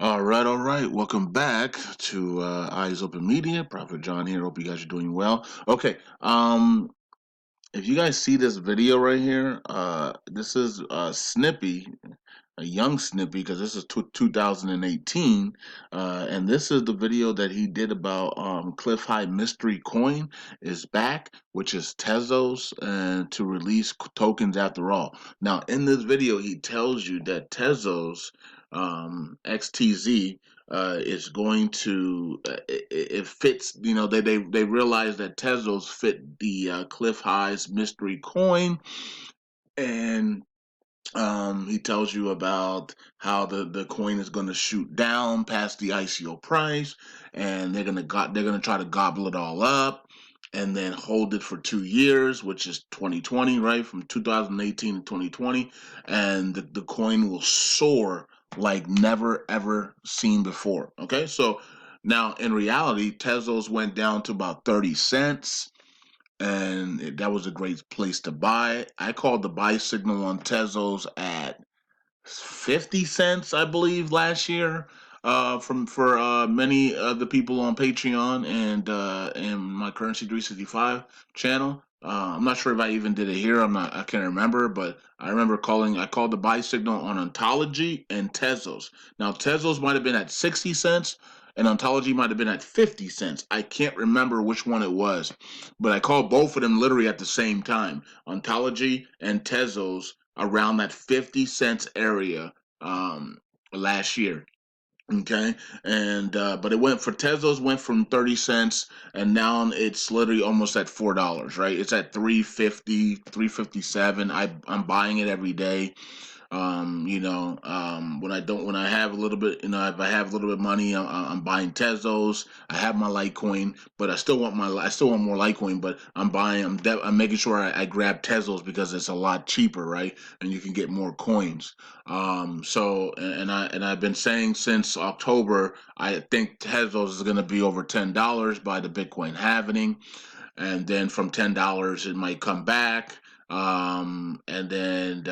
All right. Welcome back to Eyes Open Media. Prophet John here. Hope you guys are doing well. Okay. If you guys see this video right here, this is Snippy, a young Snippy, because this is 2018, and this is the video that he did about Cliff High Mystery Coin is back, which is Tezos, and to release tokens after all. Now, in this video, he tells you that Tezos, XTZ, is going to it fits. They realize that Tezos fit the Cliff Highs Mystery Coin, and he tells you about how the coin is going to shoot down past the ICO price, and they're gonna try to gobble it all up, and then hold it for 2 years, which is 2020, right? From 2018 to 2020, and the coin will soar like never ever seen before. Okay, so now in reality, Tezos went down to about 30 cents, and that was a great place to buy. I called the buy signal on Tezos at 50 cents, I believe, last year. From for many of the people on Patreon and my Currency 365 channel. I'm not sure if I even did it here. I can't remember, but I remember I called the buy signal on Ontology and Tezos. Now Tezos might have been at 60 cents and Ontology might have been at 50 cents. I can't remember which one it was, but I called both of them literally at the same time. Ontology and Tezos around that 50 cents area last year. Okay, and but it went for Tezos went from 30 cents, and now it's literally almost at $4, right? It's at 350, 357. I'm buying it every day. When I have a little bit, if I have a little bit of money, I'm buying Tezos. I have my Litecoin, but I still want more Litecoin, but I'm making sure I grab Tezos because it's a lot cheaper, right? And you can get more coins. I've been saying since October, I think Tezos is going to be over $10 by the Bitcoin halving, and then from $10 it might come back, and then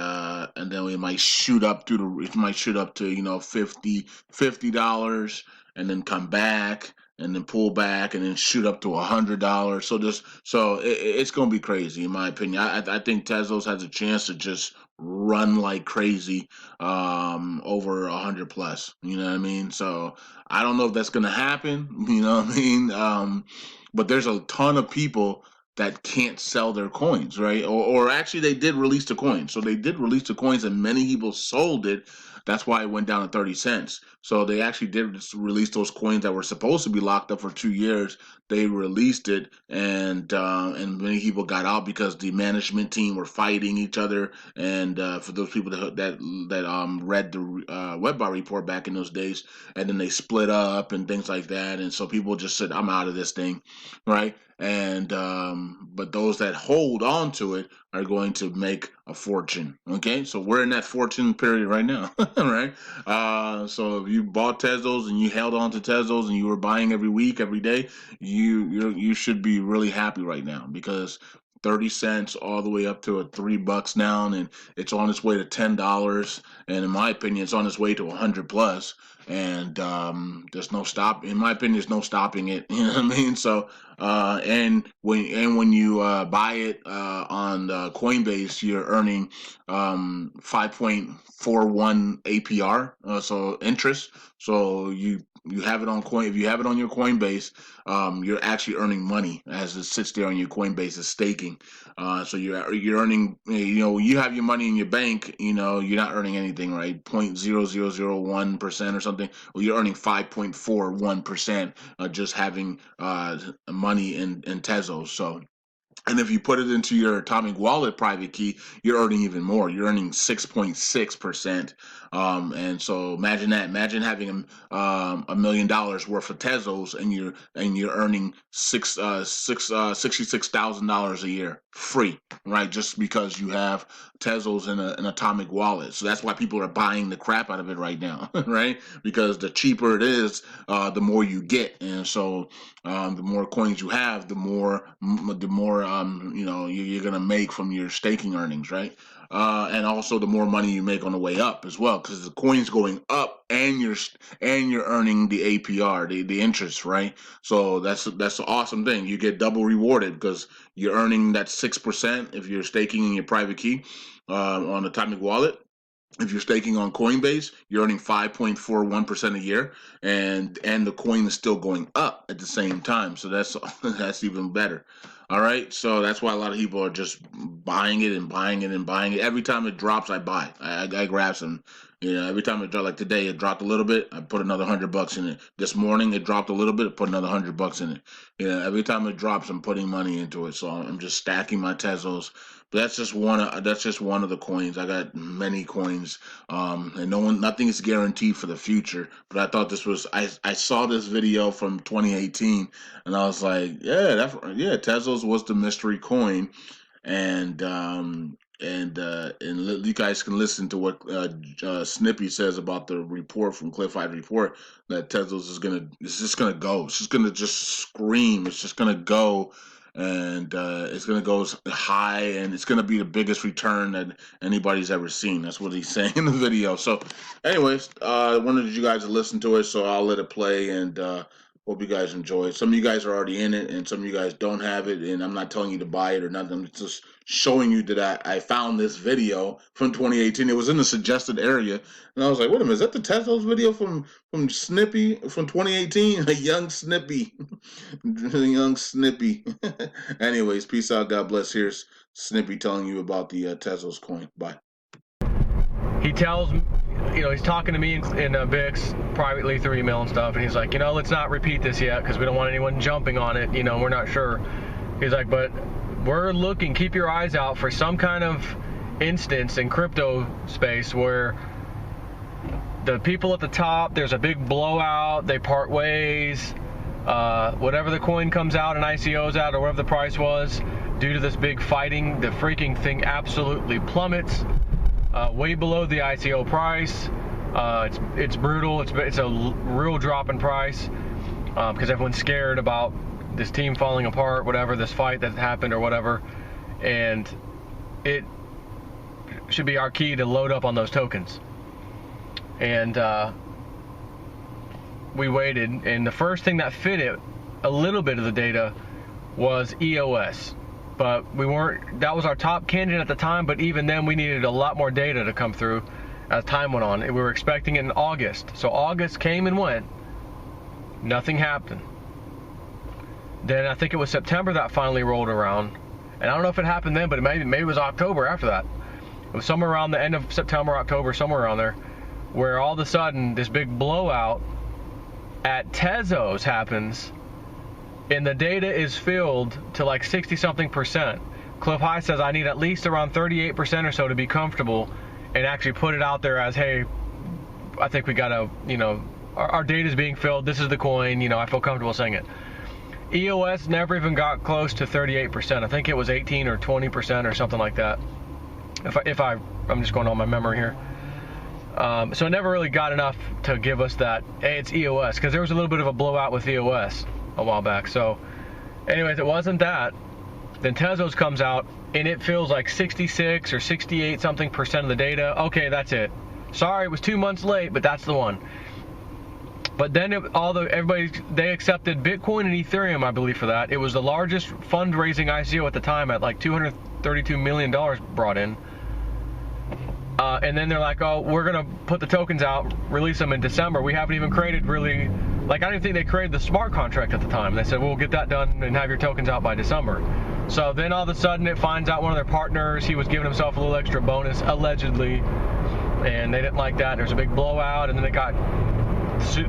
we might shoot up it might shoot up to 50 dollars, and then come back and then pull back and then shoot up to $100. It's gonna be crazy in my opinion. I think Tezos has a chance to just run like crazy, over 100 plus. You know what I mean? So I don't know if that's gonna happen. You know what I mean? But there's a ton of people that can't sell their coins, right? Or actually, they did release the coins. So they did release the coins, and many people sold it. That's why it went down to 30 cents. So they actually did release those coins that were supposed to be locked up for 2 years. They released it, and many people got out because the management team were fighting each other. And for those people that read the WebBot report back in those days, and then they split up and things like that. And so people just said, "I'm out of this thing," right? And but those that hold on to it are going to make a fortune. Okay, so we're in that fortune period right now. Right? So if you bought Tezos and you held on to Tezos and you were buying every week, every day, you should be really happy right now, because 30 cents all the way up to $3 now, and it's on its way to $10, and in my opinion it's on its way to 100 plus. And there's no stop, in my opinion, there's no stopping it. You know what I mean? So when you buy it on Coinbase, you're earning 5.41 APR, so interest. So you have it on coin. If you have it on your Coinbase, you're actually earning money as it sits there on your Coinbase as staking. So you're earning. When you have your money in your bank, you're not earning anything, right? 0.0001% or something. Well, you're earning 5.41%, just having money in Tezos. So, and if you put it into your Atomic Wallet private key, you're earning even more. You're earning 6.6%. And so imagine that. Imagine having $1 million worth of Tezos, and you're earning $66,000 a year free, right? Just because you have Tezos in an Atomic Wallet. So that's why people are buying the crap out of it right now, right? Because the cheaper it is, the more you get. And so the more coins you have, the more you're gonna make from your staking earnings, right? and also the more money you make on the way up as well, because the coin's going up and you're earning the APR, the interest, right? So that's the awesome thing. You get double rewarded because you're earning that 6% if you're staking in your private key on Atomic Wallet. If you're staking on Coinbase, you're earning 5.41% a year, and the coin is still going up at the same time. So that's that's even better. All right, so that's why a lot of people are just buying it and buying it and buying it. Every time it drops, I buy. I grab some. You know, every time it dropped, like today, it dropped a little bit. I put another $100 in it. This morning, it dropped a little bit. I put another $100 in it. You know, every time it drops, I'm putting money into it. So I'm just stacking my Tezos. But that's just one. That's just one of the coins. I got many coins, and nothing is guaranteed for the future. But I thought this was. I saw this video from 2018, and I was like, yeah, Tezos was the mystery coin, and you guys can listen to what Snippy says about the report from Cliff High report that Tezos it's just gonna go. It's just gonna just scream. It's just gonna go, and it's gonna go high, and it's gonna be the biggest return that anybody's ever seen. That's what he's saying in the video. So, anyways, I wanted you guys to listen to it, so I'll let it play, and hope you guys enjoy it. Some of you guys are already in it, and some of you guys don't have it, and I'm not telling you to buy it or nothing. I'm just showing you that I found this video from 2018. It was in the suggested area, and I was like, wait a minute, is that the Tezos video from Snippy from 2018? A young Snippy. Young Snippy. Anyways, peace out. God bless. Here's Snippy telling you about the Tezos coin. Bye. He tells me, he's talking to me in VIX privately through email and stuff, and he's like, let's not repeat this yet because we don't want anyone jumping on it. We're not sure. He's like, but we're looking, keep your eyes out for some kind of instance in crypto space where the people at the top, there's a big blowout, they part ways, whatever the coin comes out and ICOs out or whatever the price was, due to this big fighting, the freaking thing absolutely plummets. Way below the ICO price. It's brutal. It's a real drop in price because everyone's scared about this team falling apart, whatever, this fight that happened or whatever, and it should be our key to load up on those tokens. And we waited, and the first thing that fit it, a little bit of the data, was EOS. But that was our top candidate at the time, but even then we needed a lot more data to come through as time went on. We were expecting it in August. So August came and went. Nothing happened. Then I think it was September that finally rolled around. And I don't know if it happened then, but maybe it was October after that. It was somewhere around the end of September, October, somewhere around there, where all of a sudden this big blowout at Tezos happens. And the data is filled to like 60-something%. Cliff High says I need at least around 38% or so to be comfortable and actually put it out there as, hey, I think we gotta, our data is being filled. This is the coin. I feel comfortable saying it. EOS never even got close to 38%. I think it was 18 or 20% or something like that. I'm just going on my memory here. So it never really got enough to give us that, hey, it's EOS, because there was a little bit of a blowout with EOS a while back. So anyways, it wasn't that. Then Tezos comes out and it feels like 66 or 68 something% of the data. Okay, that's it. Sorry, it was 2 months late, but that's the one. But then they accepted Bitcoin and Ethereum, I believe, for that. It was the largest fundraising ICO at the time at like $232 million brought in. And then they're like, oh, we're going to put the tokens out, release them in December. We haven't even created I don't even think they created the smart contract at the time. They said, we'll get that done and have your tokens out by December. So then all of a sudden it finds out one of their partners, he was giving himself a little extra bonus, allegedly, and they didn't like that. There's a big blowout, and then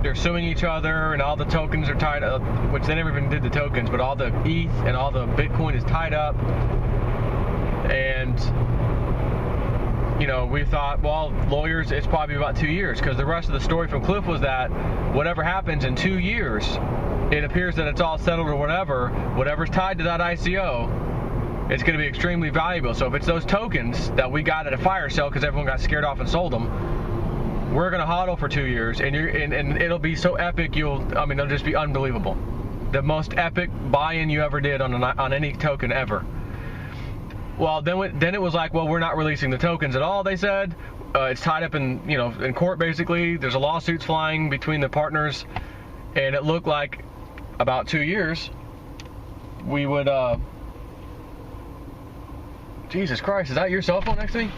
they're suing each other, and all the tokens are tied up, which they never even did the tokens, but all the ETH and all the Bitcoin is tied up. And we thought, well, lawyers, it's probably about 2 years, because the rest of the story from Cliff was that whatever happens in 2 years, it appears that it's all settled or whatever's tied to that ICO, it's going to be extremely valuable. So if it's those tokens that we got at a fire sale because everyone got scared off and sold them, we're going to hodl for 2 years, and it'll be so epic, it'll just be unbelievable. The most epic buy-in you ever did on any token ever. well, then it was like, well, we're not releasing the tokens at all. They said it's tied up in in court basically. There's a lawsuits flying between the partners, and it looked like about 2 years we would. Jesus Christ, is that your cell phone next to me?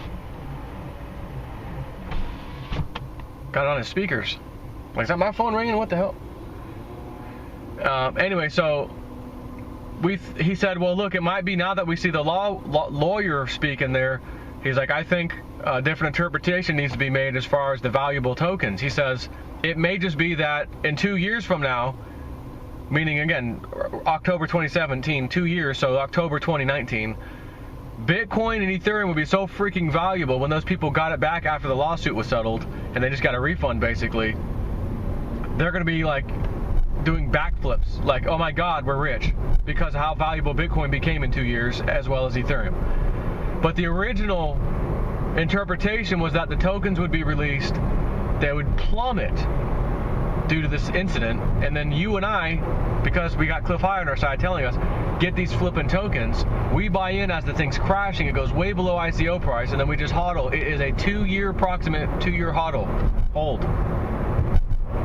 Got it on his speakers. Like, is that my phone ringing? What the hell? Anyway, so he said, well, look, it might be now that we see the lawyer speak in there. He's like, I think a different interpretation needs to be made as far as the valuable tokens. He says it may just be that in 2 years from now, meaning again October 2017, 2 years, so October 2019, Bitcoin and Ethereum would be so freaking valuable when those people got it back after the lawsuit was settled and they just got a refund basically. They're going to be like doing backflips, like, oh my God, we're rich because of how valuable Bitcoin became in 2 years, as well as Ethereum. But the original interpretation was that the tokens would be released, they would plummet due to this incident, and then you and I, because we got Cliff High on our side telling us, get these flipping tokens, we buy in as the thing's crashing, it goes way below ICO price, and then we just hodl. It is a approximate 2-year hodl, hold.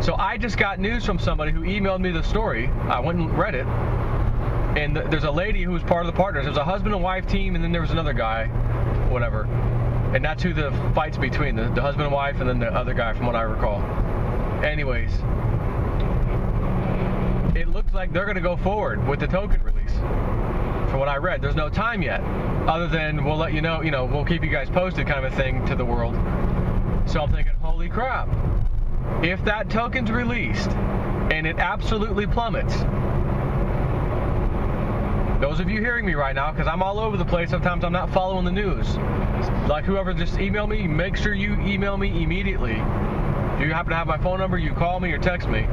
So I just got news from somebody who emailed me the story. I went and read it, and there's a lady who was part of the partners. It was a husband and wife team, and then there was another guy, whatever. And that's who the fight's between, the husband and wife, and then the other guy, from what I recall. Anyways, it looks like they're going to go forward with the token release. From what I read, there's no time yet, other than we'll let you know, we'll keep you guys posted kind of a thing to the world. So I'm thinking, holy crap, if that token's released and it absolutely plummets, those of you hearing me right now, because I'm all over the place, sometimes I'm not following the news. Like whoever just emailed me, make sure you email me immediately. If you happen to have my phone number, you call me or text me.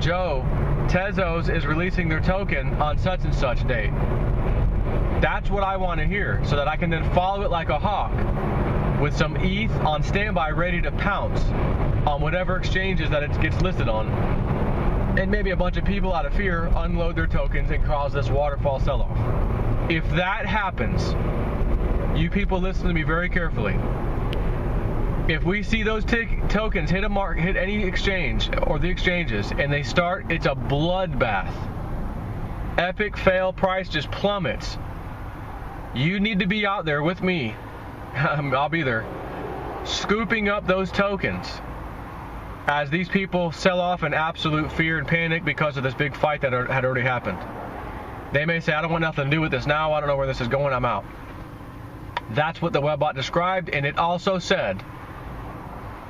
Joe, Tezos is releasing their token on such and such date. That's what I want to hear, so that I can then follow it like a hawk with some ETH on standby ready to pounce on whatever exchanges that it gets listed on. And maybe a bunch of people out of fear unload their tokens and cause this waterfall sell-off. If that happens, you people listen to me very carefully. If we see those tokens hit any exchange or the exchanges, and they start, it's a bloodbath. Epic fail, price just plummets. You need to be out there with me. I'll be there, scooping up those tokens as these people sell off in absolute fear and panic because of this big fight that had already happened. They may say, I don't want nothing to do with this now, I don't know where this is going, I'm out. That's what the webbot described, and it also said,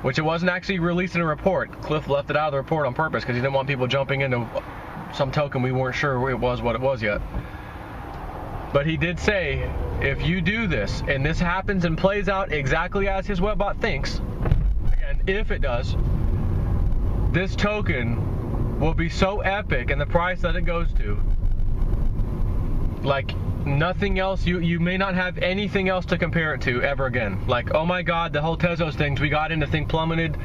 which it wasn't actually released in a report. Cliff left it out of the report on purpose because he didn't want people jumping into some token we weren't sure it was what it was yet. But he did say, if you do this, and this happens and plays out exactly as his webbot thinks, again, if it does, this token will be so epic and the price that it goes to, like nothing else, you may not have anything else to compare it to ever again. Like, oh my God, the whole Tezos things we got into, thing plummeted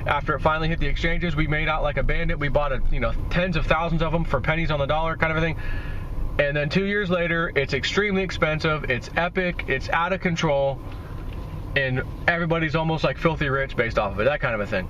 after it finally hit the exchanges. We made out like a bandit. We bought tens of thousands of them for pennies on the dollar kind of a thing. And then 2 years later, it's extremely expensive, it's epic, it's out of control, and everybody's almost like filthy rich based off of it, that kind of a thing.